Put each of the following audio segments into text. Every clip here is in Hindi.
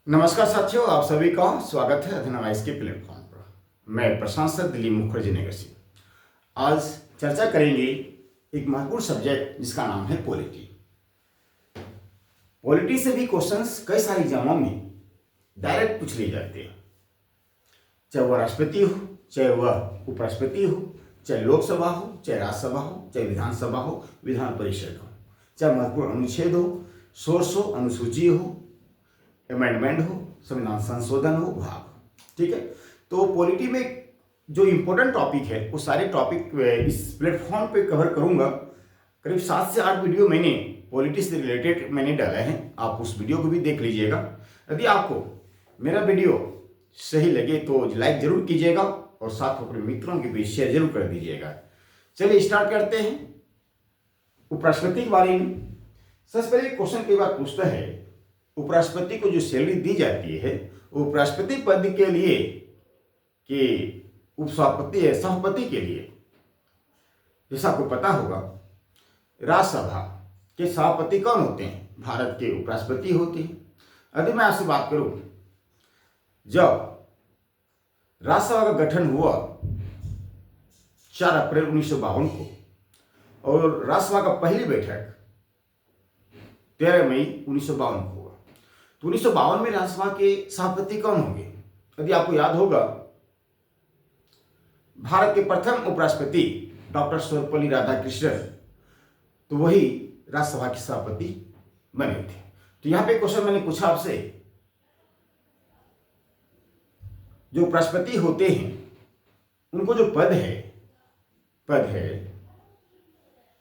नमस्कार साथियों, आप सभी का स्वागत है अध्ययन के प्लेटफॉर्म पर। मैं प्रशांत सर, दिल्ली मुखर्जी नगर से। आज चर्चा करेंगे एक महत्वपूर्ण सब्जेक्ट जिसका नाम है पॉलिटी। पॉलिटी से भी क्वेश्चंस कई सारे एग्जामों में डायरेक्ट पूछ लिए जाते हैं, चाहे वह राष्ट्रपति हो, चाहे वह उपराष्ट्रपति हो, चाहे लोकसभा हो, चाहे राज्यसभा हो, चाहे विधानसभा हो, विधान परिषद हो, चाहे महत्वपूर्ण अनुच्छेद हो, सोर्स हो, अनुसूची हो, अमेंडमेंट हो, संविधान संशोधन हो, भाग हो। ठीक है, तो पॉलिटी में जो इम्पोर्टेंट टॉपिक है वो सारे टॉपिक इस प्लेटफॉर्म पे कवर करूंगा। करीब 7 से 8 वीडियो मैंने पॉलिटी से रिलेटेड मैंने डाला है, आप उस वीडियो को भी देख लीजिएगा। यदि आपको मेरा वीडियो सही लगे तो लाइक जरूर कीजिएगा और साथ अपने मित्रों के बीच शेयर जरूर कर दीजिएगा। चलिए स्टार्ट करते हैं उपराष्ट्रपति के बारे में। सबसे पहले क्वेश्चन कई बार पूछता है, उपराष्ट्रपति को जो सैलरी दी जाती है उपराष्ट्रपति पद के लिए कि उपसभापति है सभापति के लिए। जैसा आपको पता होगा, राज्यसभा के सभापति कौन होते हैं? भारत के उपराष्ट्रपति होते हैं। यदि मैं आपसे बात करूं, जब राज्यसभा का गठन हुआ 4 अप्रैल 1952 को और राज्यसभा का पहली बैठक 13 मई 1952 को हुआ, तो 1952 में राज्यसभा के सभापति कौन होंगे? यदि आपको याद होगा, भारत के प्रथम उपराष्ट्रपति डॉक्टर सर्वपल्ली राधाकृष्णन, तो वही राज्यसभा के सभापति बने थे। तो यहां पे क्वेश्चन मैंने पूछा आपसे, जो उपराष्ट्रपति होते हैं उनको जो पद है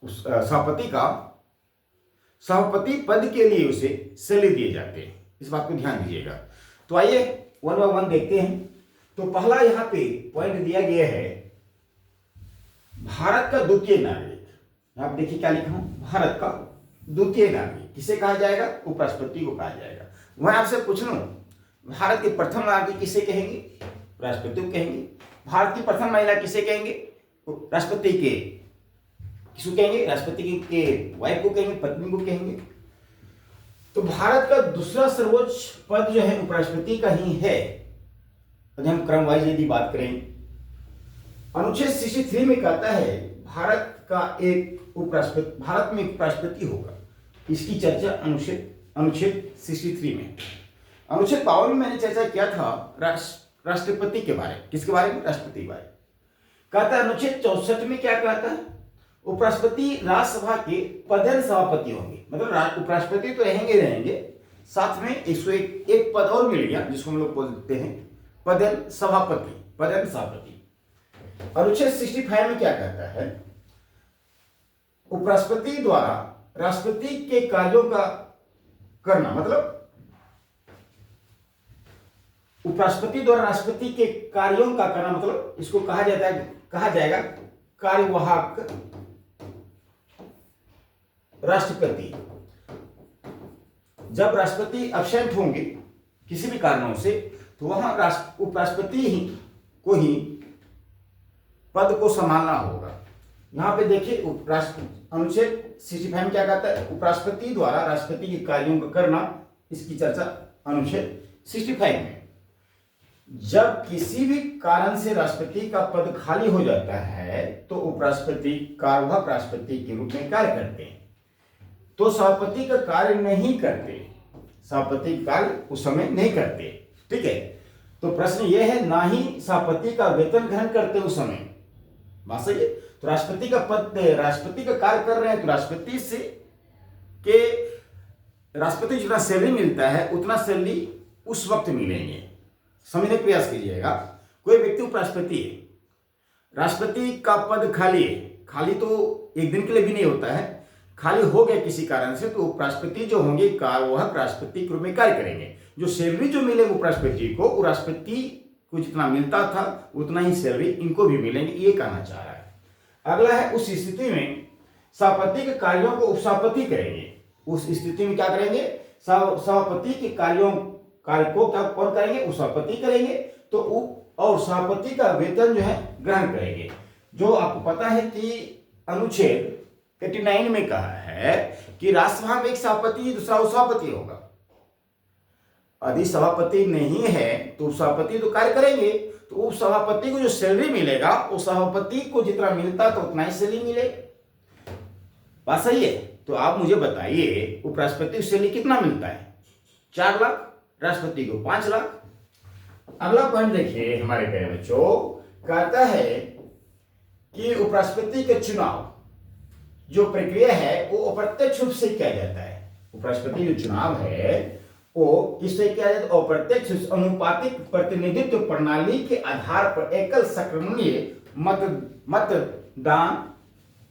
उस सभापति का, सभापति पद के लिए उसे सैलरी दिए जाते हैं। इस बात को ध्यान दीजिएगा। तो आइए वन बाय वन देखते हैं। तो पहला यहां पे पॉइंट दिया गया है, भारत का द्वितीय नागरिक। आप देखिए क्या लिखा हूं, भारत का द्वितीय नागरिक किसे कहा जाएगा? उपराष्ट्रपति को कहा जाएगा। वह आपसे पूछ लूं, भारत के प्रथम नागरिक किसे कहेंगे? राष्ट्रपति को कहेंगे। भारत की प्रथम महिला किसे कहेंगे? राष्ट्रपति के किसको कहेंगे? राष्ट्रपति के वाइफ को कहेंगे, पत्नी को कहेंगे। तो भारत का दूसरा सर्वोच्च पद जो है उपराष्ट्रपति का ही है। यदि हम क्रम वाइज यदि बात करें, अनुच्छेद 63 में कहता है भारत का एक उपराष्ट्रपति, भारत में उपराष्ट्रपति होगा। इसकी चर्चा अनुच्छेद 63 में। अनुच्छेद 52 में मैंने चर्चा किया था राष्ट्रपति के बारे में। किसके बारे में? राष्ट्रपति के बारे में। कहता है अनुच्छेद 64 में क्या कहता है? उपराष्ट्रपति राज्यसभा के पदेन सभापति होंगे। मतलब उपराष्ट्रपति तो रहेंगे, साथ में 101 पद और मिल गया जिसको हम लोग बोलते हैं पदेन सभापति। अनुच्छेद 65 में क्या कहता है? उपराष्ट्रपति द्वारा राष्ट्रपति के कार्यों का करना, मतलब उपराष्ट्रपति द्वारा राष्ट्रपति के कार्यों का करना, मतलब इसको कहा जाएगा कार्यवाहक राष्ट्रपति। जब राष्ट्रपति एब्सेंट होंगे किसी भी कारणों से, तो वहां उपराष्ट्रपति को ही पद को संभालना होगा। यहां पे देखिए अनुच्छेद 65 में क्या कहता है? उपराष्ट्रपति द्वारा राष्ट्रपति के कार्यों का करना। इसकी चर्चा अनुच्छेद 65 में। जब किसी भी कारण से राष्ट्रपति का पद खाली हो जाता है तो उपराष्ट्रपति कार्यवाहक राष्ट्रपति के रूप में कार्य करते हैं, तो सभापति का कार्य नहीं करते, सभापति कार्य उस समय नहीं करते। ठीक है, तो प्रश्न यह है, ना ही सभापति का वेतन ग्रहण करते उस समय। बात सही है। तो राष्ट्रपति का कार्य कर रहे हैं, तो राष्ट्रपति जितना सैलरी मिलता है उतना सैलरी उस वक्त मिलेंगे। समझने का प्रयास कीजिएगा। कोई व्यक्ति उपराष्ट्रपति है, राष्ट्रपति का पद खाली तो एक दिन के लिए भी नहीं होता है, खाली हो गया किसी कारण से, तो उपराष्ट्रपति जो होंगे कार्यवाहक राष्ट्रपति के रूप में कार्य करेंगे। जो सैलरी जो मिलेगी उपराष्ट्रपति को, वो राष्ट्रपति को जितना मिलता था उतना ही सैलरी इनको भी मिलेंगे, ये कहना चाह रहा है। अगला है, उस स्थिति में सभापति के कार्यों को उपसभापति करेंगे। उस स्थिति में क्या करेंगे? सभापति के कार्य को क्या कौन करेंगे? उपसभापति करेंगे। तो और सभापति का वेतन जो है ग्रहण करेंगे। जो आपको पता है कि अनुच्छेद 89 में कहा है कि राज्यसभा में एक सभापति दूसरा उपसभापति होगा। यदि सभापति नहीं है तो उपसभापति तो कार्य करेंगे, तो उपसभापति को जो सैलरी मिलेगा उस सभापति को जितना मिलता तो उतना ही सैलरी मिलेगा। बात सही है? तो आप मुझे बताइए उपराष्ट्रपति को सैलरी कितना मिलता है? 4 लाख, राष्ट्रपति को 5 लाख। अगला पॉइंट देखिए हमारे प्यारे बच्चों, कहता है कि उपराष्ट्रपति के चुनाव जो प्रक्रिया है वो अप्रत्यक्ष रूप से किया जाता है। उपराष्ट्रपति जो चुनाव है वो किससे किया जाता है? अप्रत्यक्ष अनुपातिक प्रतिनिधित्व प्रणाली के आधार पर एकल संक्रमणीय मतदान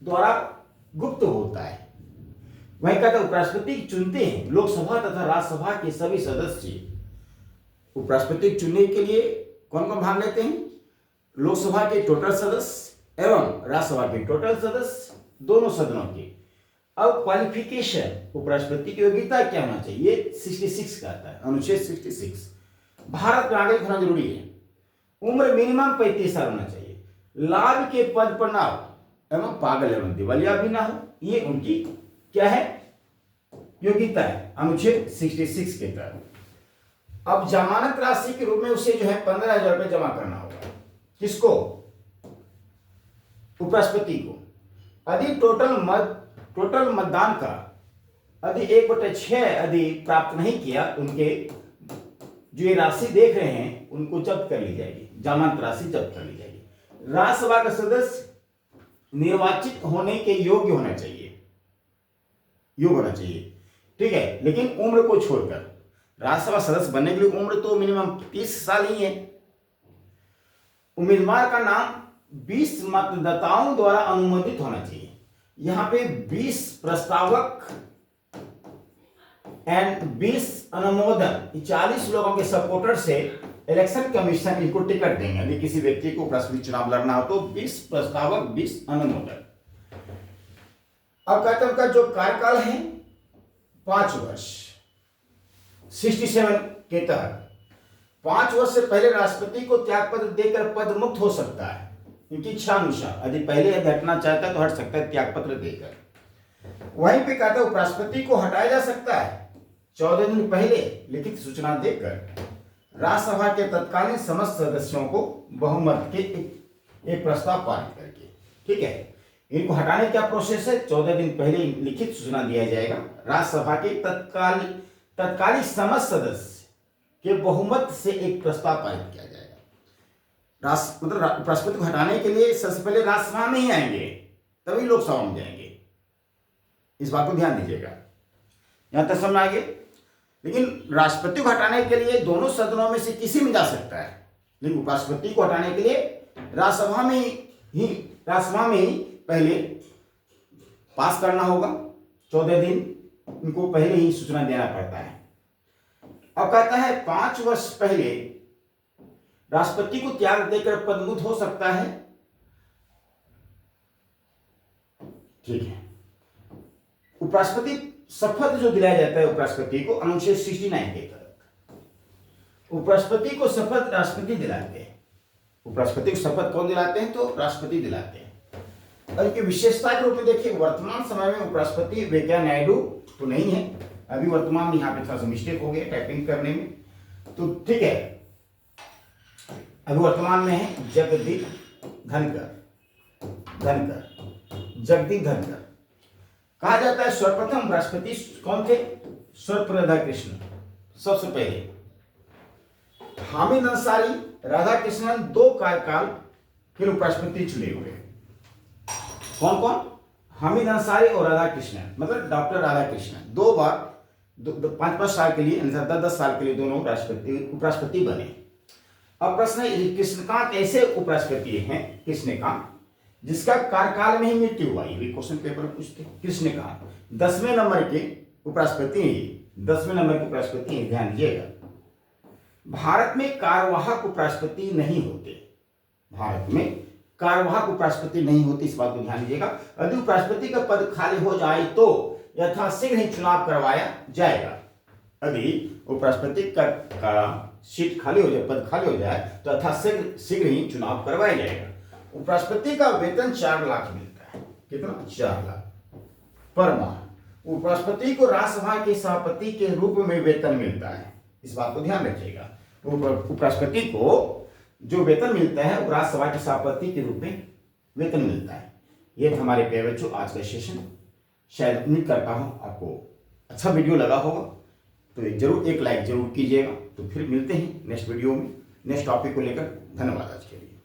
द्वारा गुप्त होता है। वही कहता है उपराष्ट्रपति चुनते हैं लोकसभा तथा राज्यसभा के सभी सदस्य। उपराष्ट्रपति चुनने के लिए कौन कौन भाग लेते हैं? लोकसभा के टोटल सदस्य एवं राज्यसभा के टोटल सदस्य, दोनों सदनों के। अब क्वालिफिकेशन, उपराष्ट्रपति की योग्यता क्या होना चाहिए? 66 कहता है, अनुच्छेद 66। भारत नागरिक होना जरूरी है। उम्र मिनिमम 35 साल होना चाहिए। लाभ के पद पर ना हो एवं पागल एवं दिवालिया भी ना हो, ये उनकी क्या है? योग्यता है, अनुच्छेद 66 के तहत। अब जमानत राशि के रूप में उसे जो है 15,000 रुपये जमा करना होगा। किसको? उपराष्ट्रपति को। यदि टोटल मतदान का यदि 1/6 यदि प्राप्त नहीं किया, उनके जो ये राशि देख रहे हैं उनको जब्त कर ली जाएगी, जमानत राशि जब्त कर ली जाएगी। राज्यसभा का सदस्य निर्वाचित होने के योग्य होना चाहिए, ठीक है, लेकिन उम्र को छोड़कर। राज्यसभा सदस्य बनने के लिए उम्र तो मिनिमम 30 साल ही है। उम्मीदवार का नाम 20 मतदाताओं द्वारा अनुमोदित होना चाहिए। यहां पे 20 प्रस्तावक एंड 20 अनुमोदन, 40 लोगों के सपोर्टर से इलेक्शन कमीशन इनको टिकट देंगे। यदि किसी व्यक्ति को उपराष्ट्रपति चुनाव लड़ना हो तो 20 प्रस्तावक, 20 अनुमोदन। अब कहते हैं उनका जो कार्यकाल है 5 वर्ष, 67 के तहत 5 वर्ष से पहले राष्ट्रपति को त्यागपत्र देकर पद मुक्त हो सकता है, उनकी इच्छा अनुसार। यदि पहले यदि हटना चाहता है तो हट सकता है त्यागपत्र देकर। वहीं पे कहता है उपराष्ट्रपति को हटाया जा सकता है 14 दिन पहले लिखित सूचना देकर राज्यसभा के तत्कालीन समस्त सदस्यों को बहुमत के एक प्रस्ताव पारित करके। ठीक है, इनको हटाने का प्रोसेस है, 14 दिन पहले लिखित सूचना दिया जाएगा। राज्यसभा के तत्कालीन समस्त सदस्य के बहुमत से एक प्रस्ताव पारित किया जाएगा। मतलब राष्ट्रपति को हटाने के लिए सबसे पहले राज्यसभा में ही आएंगे, तभी लोकसभा में जाएंगे। इस बात को ध्यान दीजिएगा, यहां तक समझ आगे। लेकिन राष्ट्रपति को हटाने के लिए दोनों सदनों में से किसी में जा सकता है, लेकिन उपराष्ट्रपति को हटाने के लिए राज्यसभा में ही पहले पास करना होगा। 14 दिन उनको पहले ही सूचना देना पड़ता है। अब कहता है 5 वर्ष पहले राष्ट्रपति को त्याग देकर पदमुक्त हो सकता है। ठीक है, उपराष्ट्रपति शपथ जो दिलाया जाता है उपराष्ट्रपति को अनुच्छेद 69 के तहत। उपराष्ट्रपति को शपथ राष्ट्रपति दिलाते हैं। उपराष्ट्रपति को शपथ कौन दिलाते हैं? तो राष्ट्रपति दिलाते हैं। और इनकी विशेषता के रूप में देखिए, वर्तमान समय में उपराष्ट्रपति वेंकैया नायडू तो नहीं है, अभी वर्तमान में यहाँ पे थोड़ा सा मिस्टेक हो गया टाइपिंग करने में, तो ठीक है, अभी वर्तमान में है जगदीप धनखड़। कहा जाता है सर्वप्रथम राष्ट्रपति कौन थे? सर्वपल्ली राधाकृष्णन। सबसे पहले हामिद अंसारी, राधाकृष्णन 2 कार्यकाल फिर उपराष्ट्रपति चुने हुए। कौन कौन? हामिद अंसारी और राधाकृष्णन, मतलब डॉक्टर राधाकृष्णन 2 बार 5-5 साल के लिए, 10-10 साल के लिए दोनों उपराष्ट्रपति बने। अब प्रश्न है कृष्णकांत ऐसे उपराष्ट्रपति हैं, कृष्णकांत जिसका कार्यकाल में ही मृत्यु हुआ। ये भी क्वेश्चन पेपर में पूछते हैं। कृष्णकांत 10वें नंबर के उपराष्ट्रपति, 10वें नंबर के उपराष्ट्रपति, ध्यान दीजिएगा। भारत में कार्यवाहक उपराष्ट्रपति नहीं होते, भारत में कार्यवाहक उपराष्ट्रपति नहीं होते, इस बात को ध्यान दीजिएगा। यदि उपराष्ट्रपति का पद खाली हो जाए तो यथाशीघ्र ही चुनाव करवाया जाएगा। यदि उपराष्ट्रपति का सीट खाली हो जाए, पद खाली हो जाए तो यथाशीघ्र ही चुनाव करवाया जाएगा। उपराष्ट्रपति का वेतन 4 लाख मिलता है। कितना? 4 लाख पर माह। उपराष्ट्रपति को राज्यसभा के सभापति के रूप में वेतन मिलता है। इस बात को ध्यान रखिएगा। उपराष्ट्रपति को जो वेतन मिलता है वो राज्यसभा के सभापति के रूप में वेतन मिलता है। ये था हमारे प्यारे बच्चों आज का सेशन। शायद उम्मीद करता हूँ आपको अच्छा वीडियो लगा होगा, तो जरूर एक लाइक जरूर कीजिएगा। तो फिर मिलते हैं नेक्स्ट वीडियो में नेक्स्ट टॉपिक को लेकर। धन्यवाद आज के लिए।